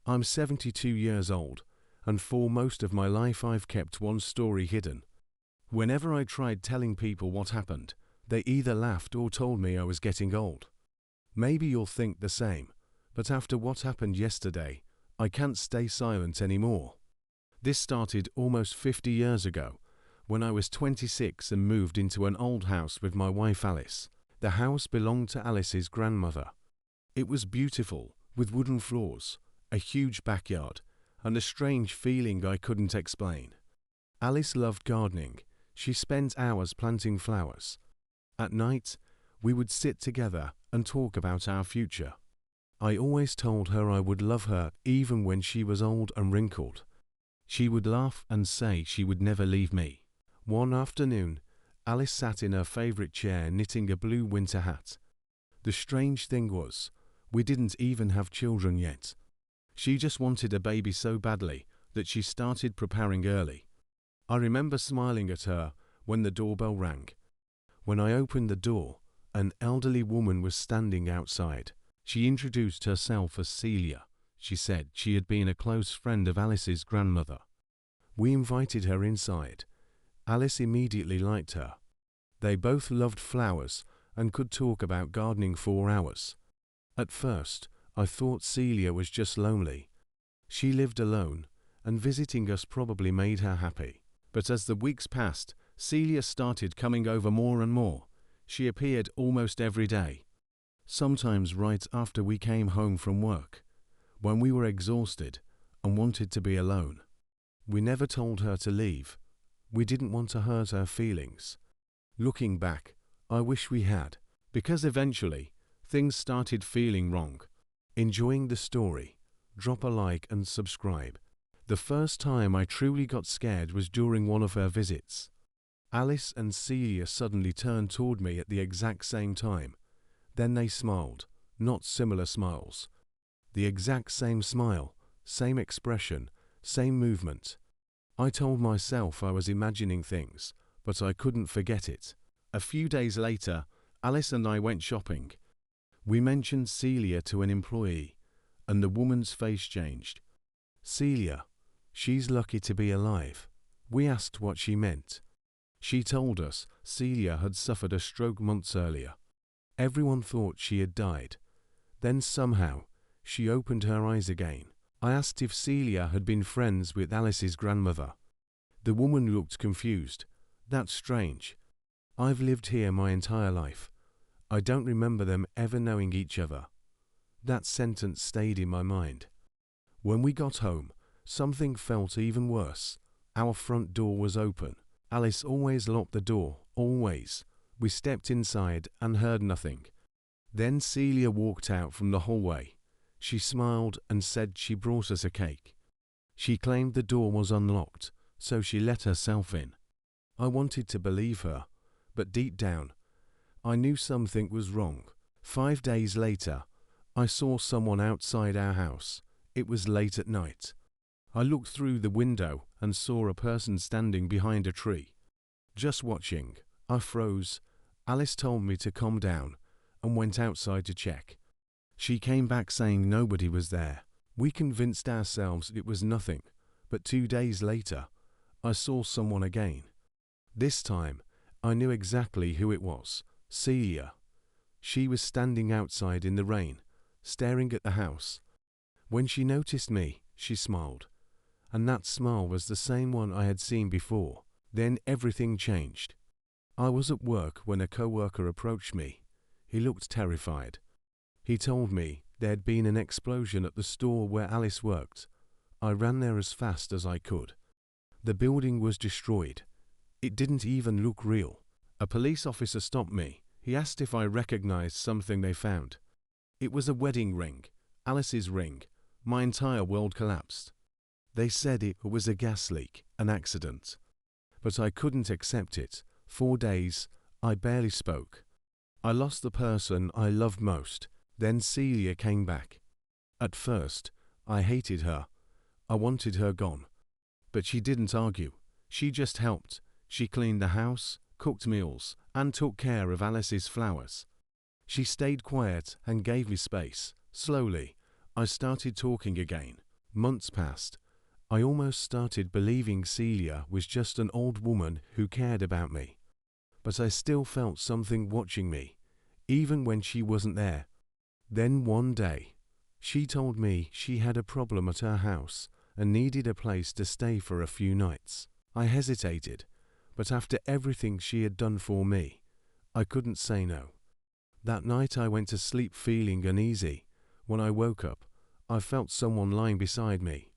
I'm 72 years old, and for most of my life I've kept one story hidden. Whenever I tried telling people what happened, they either laughed or told me I was getting old. Maybe you'll think the same, but after what happened yesterday, I can't stay silent anymore. This started almost 50 years ago, when I was 26 and moved into an old house with my wife Alice. The house belonged to Alice's grandmother. It was beautiful, with wooden floors, a huge backyard, and a strange feeling I couldn't explain. Alice loved gardening. She spent hours planting flowers. At night, we would sit together and talk about our future. I always told her I would love her even when she was old and wrinkled. She would laugh and say she would never leave me. One afternoon, Alice sat in her favorite chair knitting a blue winter hat. The strange thing was, we didn't even have children yet. She just wanted a baby so badly that she started preparing early. I remember smiling at her when the doorbell rang. When I opened the door, an elderly woman was standing outside. She introduced herself as Celia. She said she had been a close friend of Alice's grandmother. We invited her inside. Alice immediately liked her. They both loved flowers and could talk about gardening for hours. At first, I thought Celia was just lonely. She lived alone, and visiting us probably made her happy. But as the weeks passed, Celia started coming over more and more. She appeared almost every day. Sometimes right after we came home from work, when we were exhausted and wanted to be alone. We never told her to leave. We didn't want to hurt her feelings. Looking back, I wish we had, because eventually, things started feeling wrong. Enjoying the story? Drop a like and subscribe. The first time I truly got scared was during one of her visits. Alice and Celia suddenly turned toward me at the exact same time. Then they smiled, not similar smiles. The exact same smile, same expression, same movement. I told myself I was imagining things, but I couldn't forget it. A few days later, Alice and I went shopping. We mentioned Celia to an employee, and the woman's face changed. Celia, she's lucky to be alive. We asked what she meant. She told us Celia had suffered a stroke months earlier. Everyone thought she had died. Then somehow, she opened her eyes again. I asked if Celia had been friends with Alice's grandmother. The woman looked confused. That's strange. I've lived here my entire life. I don't remember them ever knowing each other. That sentence stayed in my mind. When we got home, something felt even worse. Our front door was open. Alice always locked the door, always. We stepped inside and heard nothing. Then Celia walked out from the hallway. She smiled and said she brought us a cake. She claimed the door was unlocked, so she let herself in. I wanted to believe her, but deep down, I knew something was wrong. 5 days later, I saw someone outside our house. It was late at night. I looked through the window and saw a person standing behind a tree. Just watching, I froze. Alice told me to calm down and went outside to check. She came back saying nobody was there. We convinced ourselves it was nothing, but 2 days later, I saw someone again. This time, I knew exactly who it was. Celia. She was standing outside in the rain, staring at the house. When she noticed me, she smiled. And that smile was the same one I had seen before. Then everything changed. I was at work when a coworker approached me. He looked terrified. He told me there had been an explosion at the store where Alice worked. I ran there as fast as I could. The building was destroyed. It didn't even look real. A police officer stopped me. He asked if I recognized something they found. It was a wedding ring, Alice's ring. My entire world collapsed. They said it was a gas leak, an accident. But I couldn't accept it. 4 days, I barely spoke. I lost the person I loved most. Then Celia came back. At first, I hated her. I wanted her gone. But she didn't argue. She just helped. She cleaned the house, cooked meals, and took care of Alice's flowers. She stayed quiet and gave me space. Slowly, I started talking again. Months passed. I almost started believing Celia was just an old woman who cared about me. But I still felt something watching me, even when she wasn't there. Then one day, she told me she had a problem at her house and needed a place to stay for a few nights. I hesitated, but after everything she had done for me, I couldn't say no. That night I went to sleep feeling uneasy. When I woke up, I felt someone lying beside me.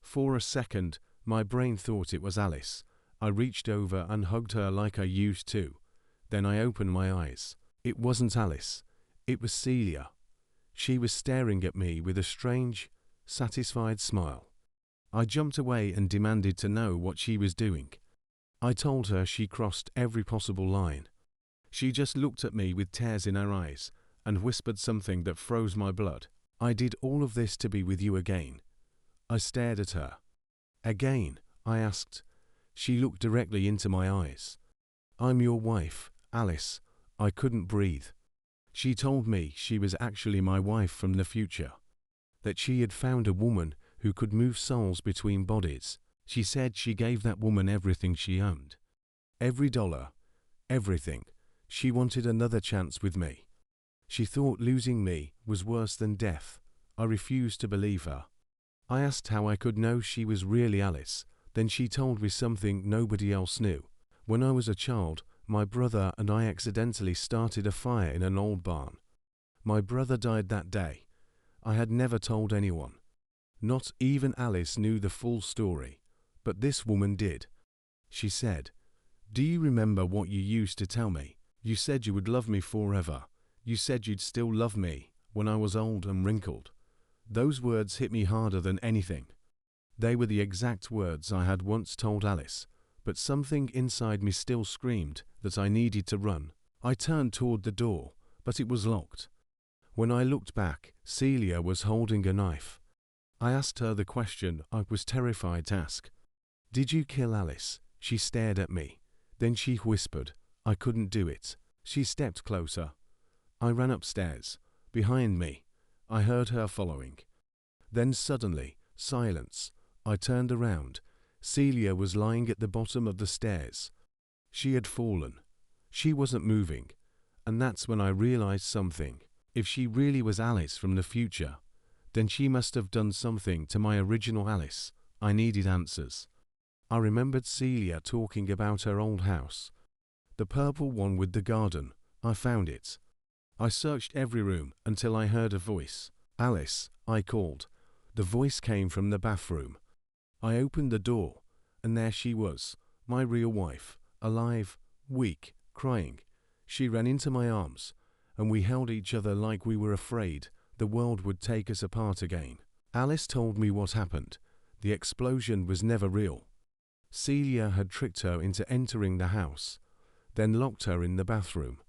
For a second, my brain thought it was Alice. I reached over and hugged her like I used to. Then I opened my eyes. It wasn't Alice. It was Celia. She was staring at me with a strange, satisfied smile. I jumped away and demanded to know what she was doing. I told her she crossed every possible line. She just looked at me with tears in her eyes and whispered something that froze my blood. I did all of this to be with you again. I stared at her. Again, I asked. She looked directly into my eyes. I'm your wife, Alice. I couldn't breathe. She told me she was actually my wife from the future, that she had found a woman who could move souls between bodies. She said she gave that woman everything she owned. Every dollar, everything. She wanted another chance with me. She thought losing me was worse than death. I refused to believe her. I asked how I could know she was really Alice. Then she told me something nobody else knew. When I was a child, my brother and I accidentally started a fire in an old barn. My brother died that day. I had never told anyone. Not even Alice knew the full story, but this woman did. She said, "Do you remember what you used to tell me? You said you would love me forever. You said you'd still love me when I was old and wrinkled." Those words hit me harder than anything. They were the exact words I had once told Alice, but something inside me still screamed that I needed to run. I turned toward the door, but it was locked. When I looked back, Celia was holding a knife. I asked her the question I was terrified to ask. "Did you kill Alice?" She stared at me. Then she whispered, "I couldn't do it." She stepped closer. I ran upstairs. Behind me, I heard her following. Then suddenly, silence. I turned around. Celia was lying at the bottom of the stairs. She had fallen. She wasn't moving. And that's when I realized something. If she really was Alice from the future, then she must have done something to my original Alice. I needed answers. I remembered Celia talking about her old house. The purple one with the garden. I found it. I searched every room until I heard a voice. "Alice," I called. The voice came from the bathroom. I opened the door, and there she was, my real wife, alive, weak, crying. She ran into my arms, and we held each other like we were afraid the world would take us apart again. Alice told me what happened. The explosion was never real. Celia had tricked her into entering the house, then locked her in the bathroom.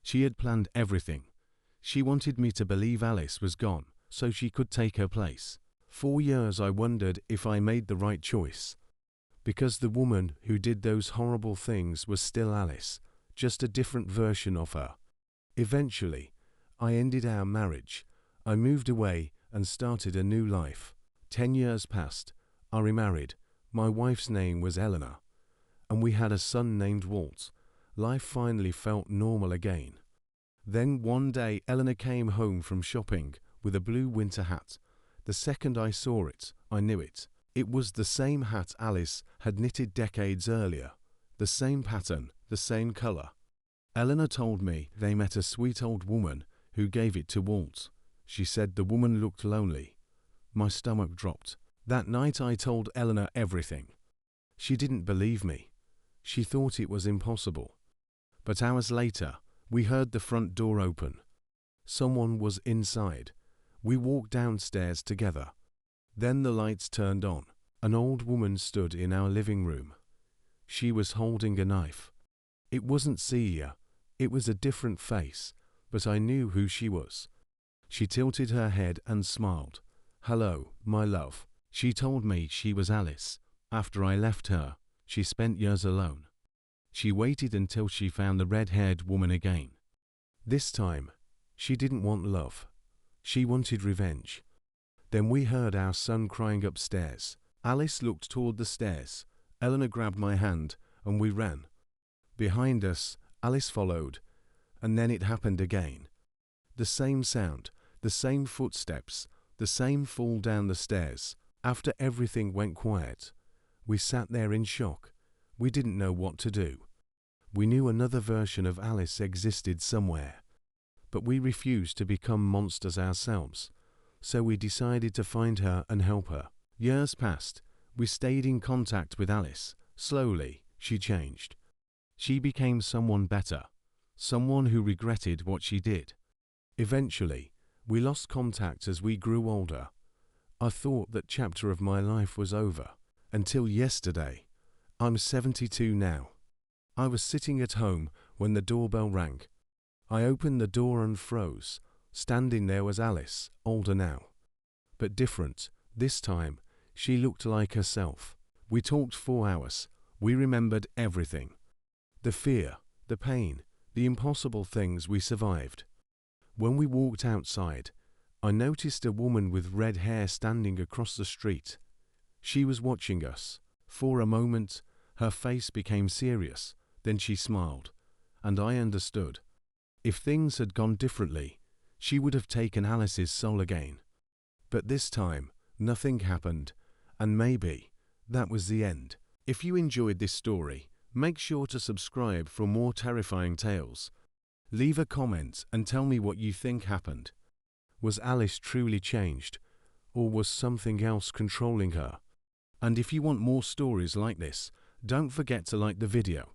She had planned everything. She wanted me to believe Alice was gone, so she could take her place. For years I wondered if I made the right choice. Because the woman who did those horrible things was still Alice, just a different version of her. Eventually, I ended our marriage. I moved away and started a new life. 10 years passed. I remarried. My wife's name was Eleanor, and we had a son named Walt. Life finally felt normal again. Then one day Eleanor came home from shopping with a blue winter hat. The second I saw it, I knew it. It was the same hat Alice had knitted decades earlier. The same pattern, the same color. Eleanor told me they met a sweet old woman who gave it to Walt. She said the woman looked lonely. My stomach dropped. That night I told Eleanor everything. She didn't believe me. She thought it was impossible. But hours later, we heard the front door open. Someone was inside. We walked downstairs together. Then the lights turned on. An old woman stood in our living room. She was holding a knife. It wasn't Celia. It was a different face, but I knew who she was. She tilted her head and smiled. "Hello, my love." She told me she was Alice. After I left her, she spent years alone. She waited until she found the red-haired woman again. This time, she didn't want love. She wanted revenge. Then we heard our son crying upstairs. Alice looked toward the stairs. Eleanor grabbed my hand, and we ran. Behind us, Alice followed, and then it happened again. The same sound, the same footsteps, the same fall down the stairs. After everything went quiet, we sat there in shock. We didn't know what to do. We knew another version of Alice existed somewhere, but we refused to become monsters ourselves, so we decided to find her and help her. Years passed. We stayed in contact with Alice. Slowly, she changed. She became someone better, someone who regretted what she did. Eventually, we lost contact as we grew older. I thought that chapter of my life was over, until yesterday. I'm 72 now. I was sitting at home when the doorbell rang. I opened the door and froze. Standing there was Alice, older now, but different. This time, she looked like herself. We talked 4 hours. We remembered everything. The fear, the pain, the impossible things we survived. When we walked outside, I noticed a woman with red hair standing across the street. She was watching us. For a moment, her face became serious. Then she smiled, and I understood. If things had gone differently, she would have taken Alice's soul again. But this time, nothing happened, and maybe that was the end. If you enjoyed this story, make sure to subscribe for more terrifying tales. Leave a comment and tell me what you think happened. Was Alice truly changed, or was something else controlling her? And if you want more stories like this, don't forget to like the video